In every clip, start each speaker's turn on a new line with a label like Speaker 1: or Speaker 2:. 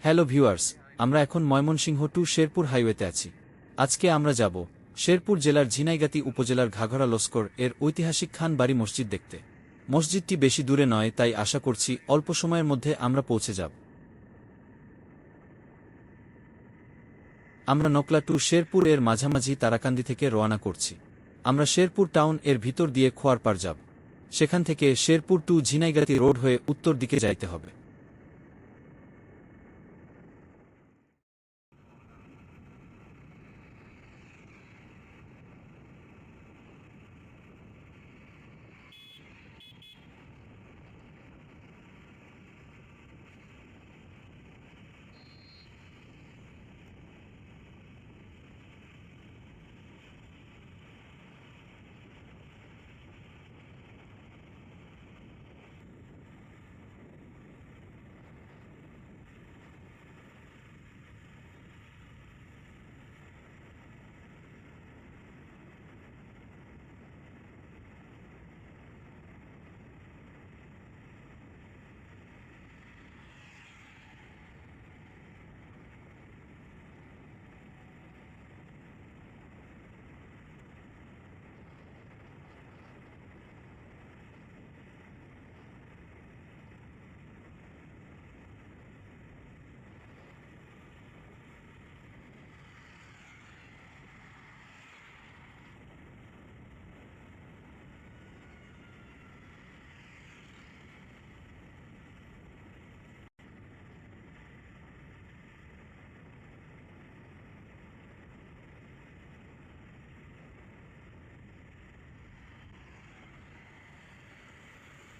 Speaker 1: Hello viewers, আমরা এখন Mymensingh two Sherpur হাইওয়েতে আছি। আজকে আমরা যাব শেরপুর জেলার ঝিনাইগাতি উপজেলার ঘাঘরা লস্কর এর ঐতিহাসিক খান বাড়ি মসজিদ দেখতে। মসজিদটি বেশি দূরে নয়, তাই আশা করছি অল্প সময়ের মধ্যে আমরা পৌঁছে যাব। আমরা নকলা টু শেরপুর এর মাঝামাঝি তারাকান্দি থেকে রওনা করছি। আমরা শেরপুর টাউন এর ভিতর দিয়ে খোয়ারপাড় যাব। সেখান থেকে শেরপুর টু ঝিনাইগাতি রোড হয়ে উত্তর দিকে যাইতে হবে।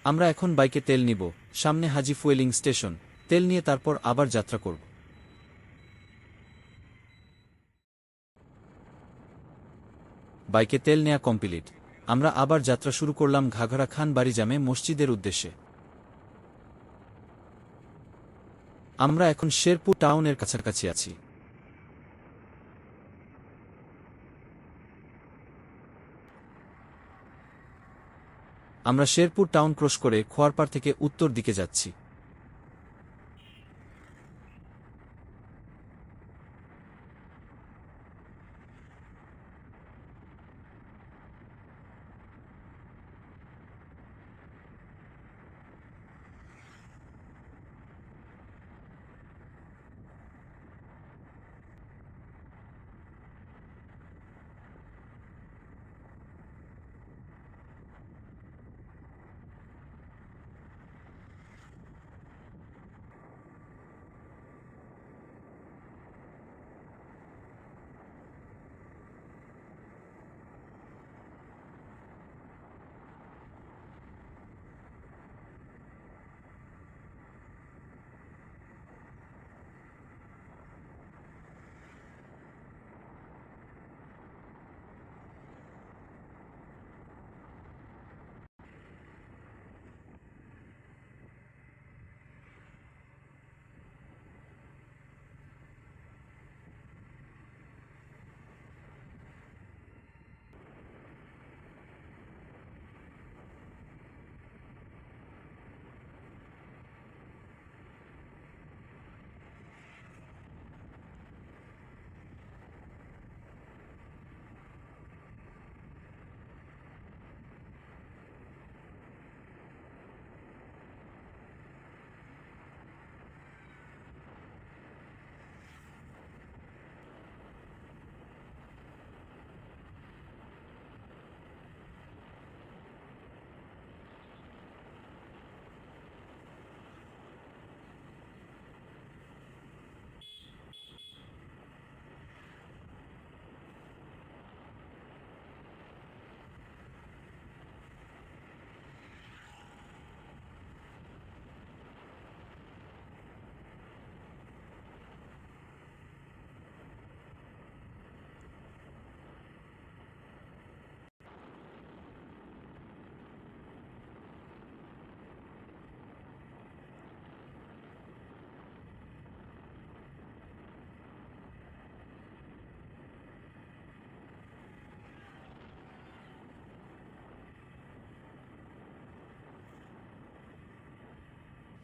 Speaker 1: আমরা এখন বাইকে তেল নিব। সামনে হাজি ফুয়েলিং স্টেশন। তেল নিয়ে তারপর আবার যাত্রা করব। বাইকে তেল নেয়া কমপ্লিট। আমরা আবার যাত্রা শুরু করলাম ঘাঘরা খান বাড়ি জামে মসজিদের উদ্দেশ্যে। আমরা এখন শেরপুর টাউনের কাছাকাছি আছি। আমরা শেরপুর টাউন ক্রস করে খোয়ারপাড় থেকে উত্তর দিকে যাচ্ছি।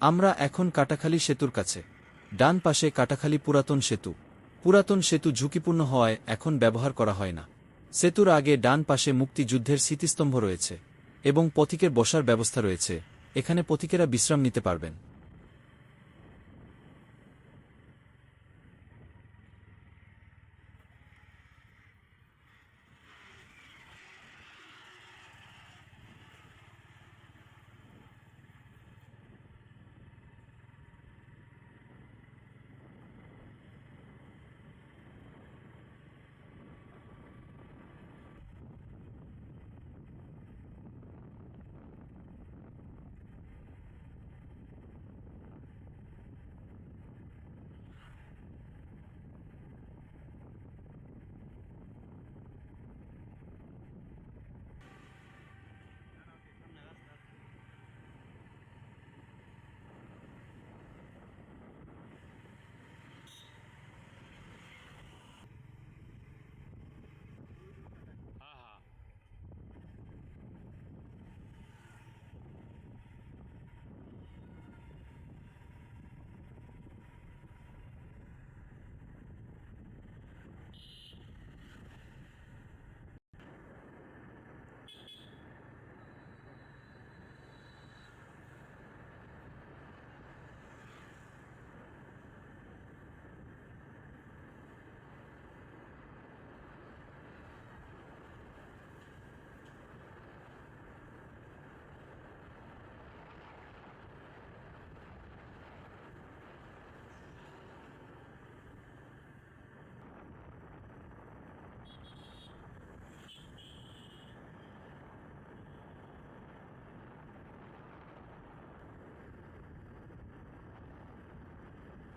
Speaker 1: আমরা এখন কাটাখালী সেতুর কাছে। ডান পাশে কাটাখালী পুরাতন সেতু। পুরাতন সেতু ঝুঁকিপূর্ণ হওয়ায় এখন ব্যবহার করা হয় না। সেতুর আগে ডান পাশে মুক্তিযুদ্ধের স্মৃতিস্তম্ভ রয়েছে এবং পথিকের বসার ব্যবস্থা রয়েছে, এখানে পথিকেরা বিশ্রাম নিতে পারবেন।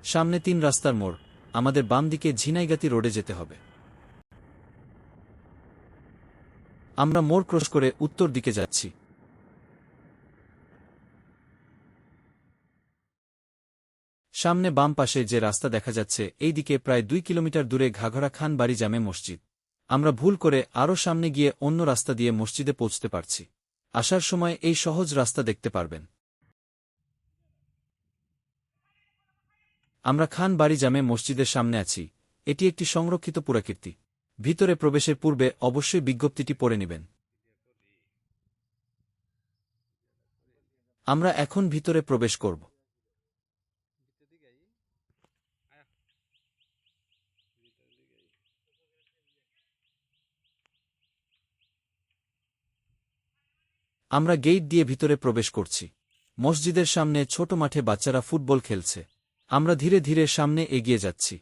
Speaker 1: সামনে 3 রাস্তার মোড়, আমাদের বাম দিকে ঝিনাইগাতি রোডে যেতে হবে। আমরা মোড় ক্রস করে উত্তর দিকে যাচ্ছি। সামনে বাম পাশে যে রাস্তা দেখা যাচ্ছে এই দিকে প্রায় 2 কিলোমিটার দূরে ঘাঘরা খান বাড়ি জামে মসজিদ। আমরা ভুল করে আরও সামনে গিয়ে অন্য রাস্তা দিয়ে মসজিদে পৌঁছতে পারছি। আসার সময় এই সহজ রাস্তা দেখতে পারবেন। আমরা খান বাড়ি জামে মসজিদের সামনে আছি। এটি একটি সংরক্ষিত পুরাকীর্তি। ভিতরে প্রবেশের পূর্বে অবশ্যই বিজ্ঞপ্তিটি পড়ে নেবেন। আমরা এখন ভিতরে প্রবেশ করব। আমরা গেট দিয়ে ভিতরে প্রবেশ করছি। মসজিদের সামনে ছোট মাঠে বাচ্চারা ফুটবল খেলছে। আমরা ধীরে ধীরে সামনে এগিয়ে যাচ্ছি।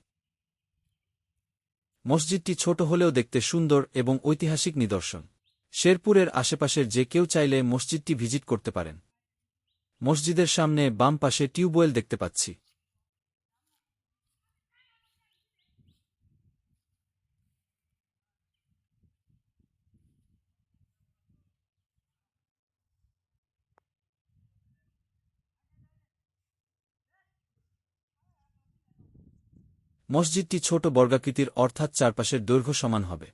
Speaker 1: মসজিদটি ছোট হলেও দেখতে সুন্দর এবং ঐতিহাসিক নিদর্শন। শেরপুরের আশেপাশের যে কেউ চাইলে মসজিদটি ভিজিট করতে পারেন। মসজিদের সামনে বাম পাশে টিউবওয়েল দেখতে পাচ্ছি। মসজিদটি ছোট বর্গাকৃতির, অর্থাৎ চারপাশের দৈর্ঘ্য সমান হবে।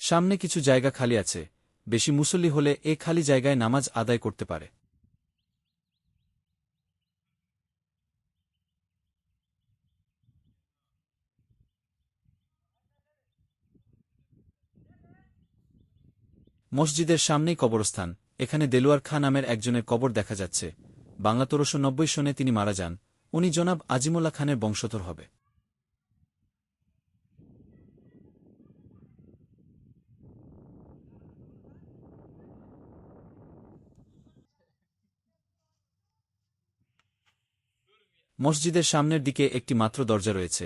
Speaker 1: সামনে কিছু জায়গা খালি আছে, বেশি মুসল্লি হলে এ খালি জায়গায় নামাজ আদায় করতে পারে। মসজিদের সামনেই কবরস্থান। এখানে দেলোয়ার খাঁ নামের একজনের কবর দেখা যাচ্ছে। বাংলা 1390 সনে তিনি মারা যান। উনি জনাব আজিমুল্লাহ খানের বংশধর হবে। মসজিদের সামনের দিকে একটি মাত্র দরজা রয়েছে,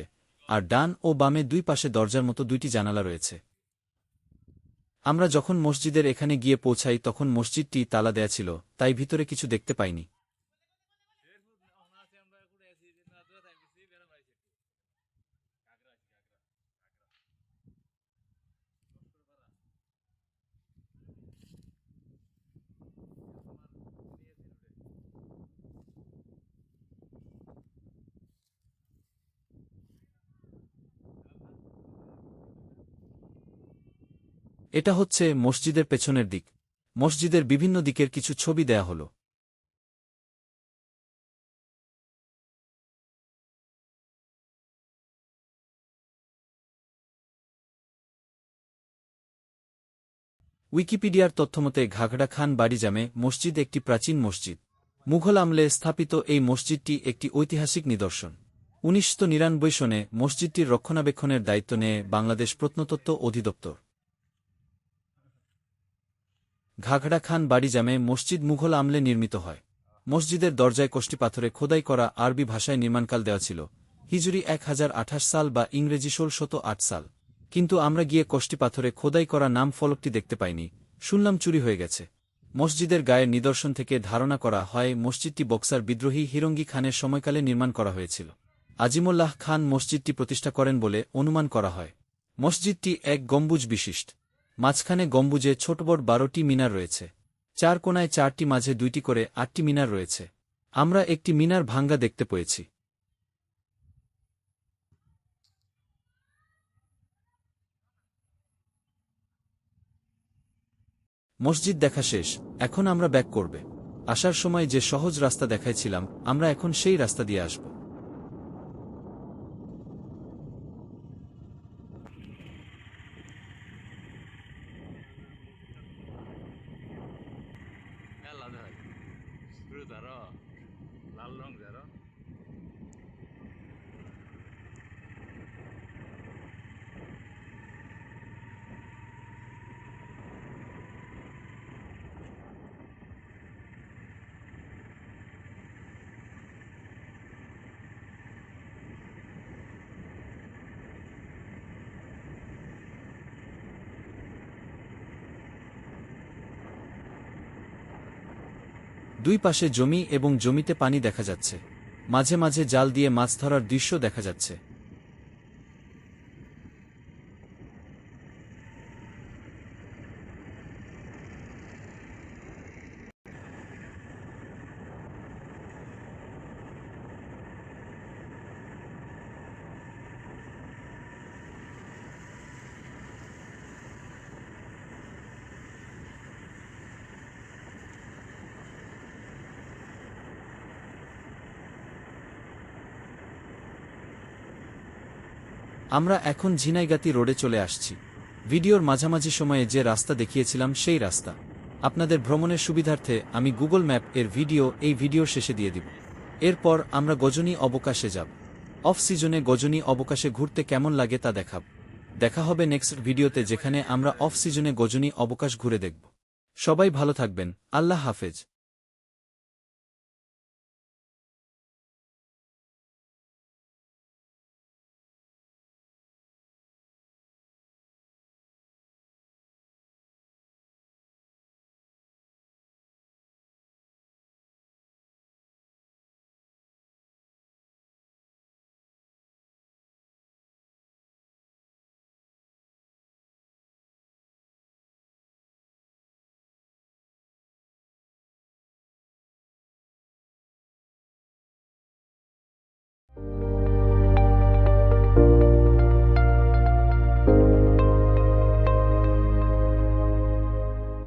Speaker 1: আর ডান ও বামে দুই পাশে দরজার মতো 2টি জানালা রয়েছে। আমরা যখন মসজিদের এখানে গিয়ে পৌঁছাই তখন মসজিদটি তালা দেয়া ছিল, তাই ভিতরে কিছু দেখতে পাইনি। এটা হচ্ছে মসজিদের পেছনের দিক। মসজিদের বিভিন্ন দিকের কিছু ছবি দেয়া হলো। উইকিপিডিয়ার তথ্যমতে ঘাঘরা খান বাড়ি জামে মসজিদ একটি প্রাচীন মসজিদ। মুঘল আমলে স্থাপিত এই মসজিদটি একটি ঐতিহাসিক নিদর্শন। ১৯৯৯ সনে মসজিদটির রক্ষণাবেক্ষণের দায়িত্ব নেয় বাংলাদেশ প্রত্নতত্ত্ব অধিদপ্তর। ঘাঘরা খান বাড়ি জামে মসজিদ মুঘল আমলে নির্মিত হয়। মসজিদের দরজায় কষ্টি পাথরে খোদাই করা আরবি ভাষায় নির্মাণকাল দেওয়া ছিল হিজরি ১০২৮ সাল বা ইংরেজি ১৬০৮ সাল। কিন্তু আমরা গিয়ে কষ্টি পাথরে খোদাই করা নাম ফলকটি দেখতে পাইনি, শুনলাম চুরি হয়ে গেছে। মসজিদের গায়ের নিদর্শন থেকে ধারণা করা হয় মসজিদটি বক্সার বিদ্রোহী হিরঙ্গি খানের সময়কালে নির্মাণ করা হয়েছিল। আজিমুল্লাহ খান মসজিদটি প্রতিষ্ঠা করেন বলে অনুমান করা হয়। মসজিদটি এক গম্বুজ বিশিষ্ট। মাঝখানে গম্বুজে ছোট বড় ১২টি মিনার রয়েছে। ৪ কোণায় ৪টি, মাঝে ২টি করে ৮টি মিনার রয়েছে। আমরা একটি মিনার ভাঙ্গা দেখতে পেয়েছি। মসজিদ দেখা শেষ, এখন আমরা ব্যাক করবে। আসার সময় যে সহজ রাস্তা দেখাইছিলাম, আমরা এখন সেই রাস্তা দিয়ে আসব। দুই পাশে জমি এবং জমিতে পানি দেখা যাচ্ছে। মাঝে মাঝে জাল দিয়ে মাছ ধরার দৃশ্য দেখা যাচ্ছে। আমরা এখন ঝিনাইগাতি রোডে চলে আসছি। ভিডিওর মাঝামাঝি সময়ে যে রাস্তা দেখিয়েছিলাম সেই রাস্তা। আপনাদের ভ্রমণের সুবিধার্থে আমি গুগল ম্যাপ এর ভিডিও এই ভিডিওর শেষে দিয়ে দিব। এরপর আমরা গজনী অবকাশে যাব। অফ সিজনে গজনী অবকাশে ঘুরতে কেমন লাগে তা দেখাব। দেখা হবে নেক্সট ভিডিওতে, যেখানে আমরা অফ সিজনে গজনী অবকাশ ঘুরে দেখব। সবাই ভালো থাকবেন। আল্লাহ হাফেজ।